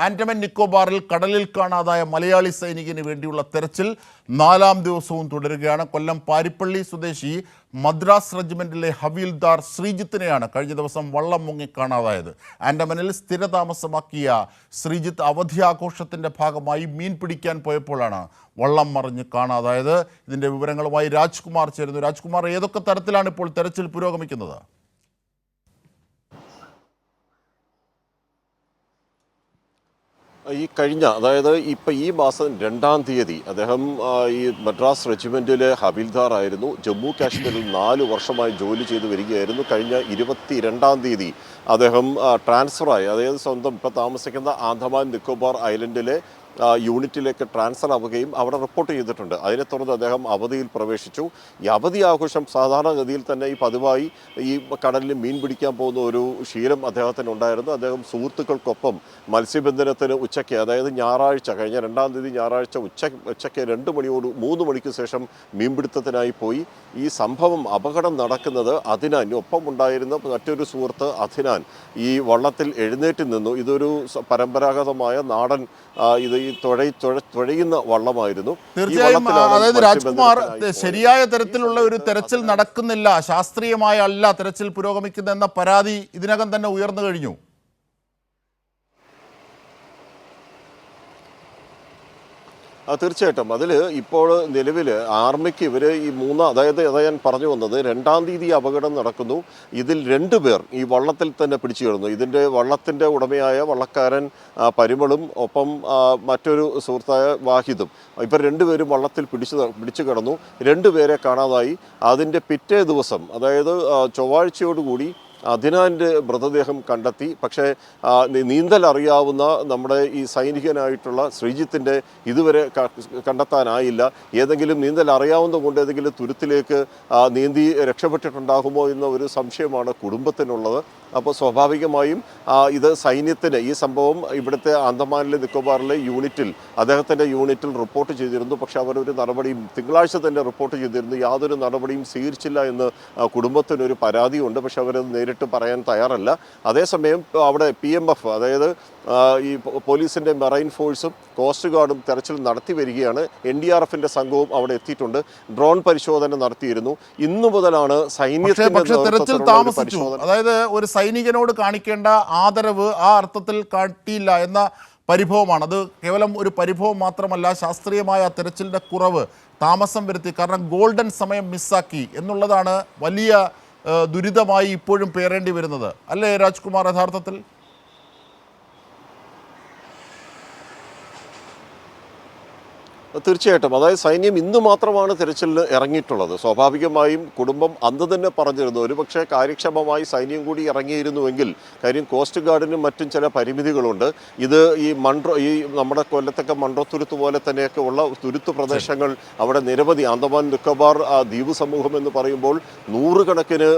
ആൻഡമാൻ നിക്കോബാറിൽ കടലിൽ കാണാതായ മലയാളി സൈനികന് വേണ്ടിയുള്ള തെരച്ചിൽ 4-ാം ദിവസവും തുടരുകയാണ്. കൊല്ലം പാരിപ്പള്ളി സ്വദേശി മദ്രാസ് റെജിമെന്റിലെ ഹവീൽദാർ ശ്രീജിത്തിനെയാണ് കഴിഞ്ഞ ദിവസം വള്ളം മുങ്ങി കാണാതായത്. ആൻഡമാനിൽ സ്ഥിരതാമസമാക്കിയ ശ്രീജിത്ത് അവധി ആഘോഷത്തിന്റെ ഭാഗമായി മീൻ പിടിക്കാൻ പോയപ്പോഴാണ് വള്ളം മറിഞ്ഞ് കാണാതായത്. ഇതിന്റെ വിവരങ്ങളുമായി രാജ്കുമാർ ചേരുന്നു. രാജ്കുമാർ, ഏതൊക്കെ തരത്തിലാണ് ഇപ്പോൾ തെരച്ചിൽ പുരോഗമിക്കുന്നത്? ഈ കഴിഞ്ഞ ഇപ്പം ഈ മാസം 2-ാം തീയതി അദ്ദേഹം ഈ മദ്രാസ് റെജിമെൻറ്റിലെ ഹവീൽദാർ ആയിരുന്നു. ജമ്മു കാശ്മീരിൽ 4 വർഷമായി ജോലി ചെയ്ത് വരികയായിരുന്നു. കഴിഞ്ഞ 22-ാം തീയതി അദ്ദേഹം ട്രാൻസ്ഫറായി, സ്വന്തം ഇപ്പോൾ താമസിക്കുന്ന ആൻഡമാൻ നിക്കോബാർ ഐലൻഡിലെ യൂണിറ്റിലേക്ക് ട്രാൻസ്ഫർ ആവുകയും അവിടെ റിപ്പോർട്ട് ചെയ്തിട്ടുണ്ട്. അതിനെ തുടർന്ന് അദ്ദേഹം അവധിയിൽ പ്രവേശിച്ചു. ഈ അവധി ആഘോഷം സാധാരണഗതിയിൽ തന്നെ ഈ പതിവായി ഈ കടലിൽ മീൻ പിടിക്കാൻ പോകുന്ന ഒരു ശീലം അദ്ദേഹത്തിന് ഉണ്ടായിരുന്നു. അദ്ദേഹം സുഹൃത്തുക്കൾക്കൊപ്പം മത്സ്യബന്ധനത്തിന് ഉച്ചയ്ക്ക്, ഞായറാഴ്ച കഴിഞ്ഞ 2-ാം തീയതി ഞായറാഴ്ച ഉച്ചയ്ക്ക് 3 മണിക്ക് ശേഷം മീൻപിടുത്തത്തിനായി പോയി. ഈ സംഭവം അപകടം നടക്കുന്നത് അദ്നാൻ, ഒപ്പം ഉണ്ടായിരുന്ന മറ്റൊരു സുഹൃത്ത് അദ്നാൻ ഈ വള്ളത്തിൽ എഴുന്നേറ്റ് നിന്നു. ഇതൊരു പരമ്പരാഗതമായ നാടൻ ഈ തുഴയുന്ന വള്ളമായിരുന്നു. തീർച്ചയായും, അതായത് രാജ്കുമാർ, ശരിയായ തരത്തിലുള്ള ഒരു തെരച്ചിൽ നടക്കുന്നില്ല, ശാസ്ത്രീയമായ അല്ല തെരച്ചിൽ പുരോഗമിക്കുന്നതെന്ന പരാതി ഇതിനകം തന്നെ ഉയർന്നു കഴിഞ്ഞു. തീർച്ചയായിട്ടും അതിൽ ഇപ്പോൾ നിലവിൽ ആർമിക്ക് ഇവർ ഈ ഞാൻ പറഞ്ഞു വന്നത് 2-ാം തീയതി അപകടം നടക്കുന്നു. ഇതിൽ 2 പേർ ഈ വള്ളത്തിൽ തന്നെ പിടിച്ചു കിടന്നു. ഇതിൻ്റെ വള്ളത്തിൻ്റെ ഉടമയായ വള്ളക്കാരൻ പരിമളും ഒപ്പം മറ്റൊരു സുഹൃത്തായ വാഹിദും, ഇവർ 2 പേരും വള്ളത്തിൽ പിടിച്ചു കിടന്നു. 2 പേരെ കാണാതായി. അതിൻ്റെ പിറ്റേ ദിവസം, ചൊവ്വാഴ്ചയോടുകൂടി അദ്നാൻ്റെ മൃതദേഹം കണ്ടെത്തി. പക്ഷേ നീന്തൽ അറിയാവുന്ന നമ്മുടെ ഈ സൈനികനായിട്ടുള്ള ശ്രീജിത്തിൻ്റെ ഇതുവരെ കണ്ടെത്താനായില്ല. ഏതെങ്കിലും നീന്തൽ അറിയാവുന്നത് കൊണ്ട് ഏതെങ്കിലും തുരുത്തിലേക്ക് നീന്തി രക്ഷപ്പെട്ടിട്ടുണ്ടാകുമോ എന്ന ഒരു സംശയമാണ് കുടുംബത്തിനുള്ളത്. അപ്പോൾ സ്വാഭാവികമായും ഇത് സൈന്യത്തിന് ഈ സംഭവം ഇവിടുത്തെ ആൻഡമാനിലെ നിക്കോബാറിലെ അദ്ദേഹത്തിൻ്റെ യൂണിറ്റിൽ റിപ്പോർട്ട് ചെയ്തിരുന്നു. പക്ഷേ അവരൊരു നടപടിയും തിങ്കളാഴ്ച തന്നെ റിപ്പോർട്ട് ചെയ്തിരുന്നു. യാതൊരു നടപടിയും സ്വീകരിച്ചില്ല എന്ന് കുടുംബത്തിനൊരു പരാതിയുണ്ട്. പക്ഷേ അവരത് നേരിട്ട് പറയാൻ തയ്യാറല്ല. അതേസമയം അവിടെ PMF, ഈ പോലീസിൻ്റെ മെറൈൻ ഫോഴ്സും കോസ്റ്റ് ഗാർഡും തെരച്ചിൽ നടത്തി വരികയാണ്. NDRFിൻ്റെ സംഘവും അവിടെ എത്തിയിട്ടുണ്ട്. ഡ്രോൺ പരിശോധന നടത്തിയിരുന്നു. ഇന്നു മുതലാണ് താമസിച്ചു. അതായത് ഒരു സൈനികനോട് കാണിക്കേണ്ട ആദരവ് ആ അർത്ഥത്തിൽ കാട്ടിയില്ല എന്ന പരിഭവമാണ്. അത് കേവലം ഒരു പരിഭവം മാത്രമല്ല, ശാസ്ത്രീയമായ തെരച്ചിലിൻ്റെ കുറവ് താമസം വരുത്തി. കാരണം ഗോൾഡൻ സമയം മിസ്സാക്കി എന്നുള്ളതാണ് വലിയ ദുരിതമായി ഇപ്പോഴും പേറേണ്ടി വരുന്നത്, അല്ലേ രാജ്കുമാർ? യഥാർത്ഥത്തിൽ തീർച്ചയായിട്ടും, സൈന്യം ഇന്ന് മാത്രമാണ് തിരച്ചിലിന് ഇറങ്ങിയിട്ടുള്ളത്. സ്വാഭാവികമായും കുടുംബം അന്ന് തന്നെ പറഞ്ഞിരുന്നു, ഒരുപക്ഷെ കാര്യക്ഷമമായി സൈന്യം കൂടി ഇറങ്ങിയിരുന്നുവെങ്കിൽ. കാര്യം കോസ്റ്റ് ഗാർഡിനും മറ്റും ചില പരിമിതികളുണ്ട്. ഇത് ഈ നമ്മുടെ കൊല്ലത്തൊക്കെ മൺട്രോത്തുരുത്ത് പോലെ തന്നെയൊക്കെ ഉള്ള തുരുത്ത് പ്രദേശങ്ങൾ അവിടെ നിരവധി, ആൻഡമാൻ നിക്കോബാർ ദ്വീപ് സമൂഹം എന്ന് പറയുമ്പോൾ 100 കണക്കിന്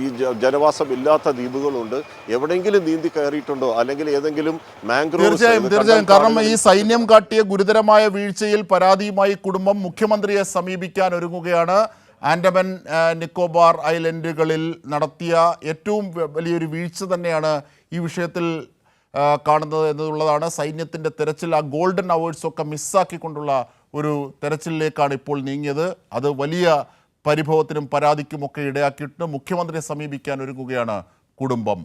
ഈ ജനവാസം ഇല്ലാത്ത ദ്വീപുകളുണ്ട്. എവിടെയെങ്കിലും നീന്തി കയറിയിട്ടുണ്ടോ, അല്ലെങ്കിൽ ഏതെങ്കിലും മാംഗ്രോവ്? തീർച്ചയായും, കാരണം ഈ സൈന്യം കാട്ടിയ ഗുരുതരമായ വീഴ്ചയിൽ പരാതിയുമായി കുടുംബം മുഖ്യമന്ത്രിയെ സമീപിക്കാൻ ഒരുങ്ങുകയാണ്. ആൻഡമാൻ നിക്കോബാർ ഐലൻഡുകളിൽ നടത്തിയ ഏറ്റവും വലിയൊരു വീഴ്ച തന്നെയാണ് ഈ വിഷയത്തിൽ കാണുന്നത് എന്നുള്ളതാണ്. സൈന്യത്തിൻ്റെ തെരച്ചിൽ, ആ ഗോൾഡൻ അവേഴ്സൊക്കെ മിസ്സാക്കിക്കൊണ്ടുള്ള ഒരു തെരച്ചിലിലേക്കാണ് ഇപ്പോൾ നീങ്ങിയത്. അത് വലിയ പരിഭവത്തിനും പരാതിക്കുമൊക്കെ ഇടയാക്കിയിട്ട് മുഖ്യമന്ത്രിയെ സമീപിക്കാൻ ഒരുങ്ങുകയാണ് കുടുംബം.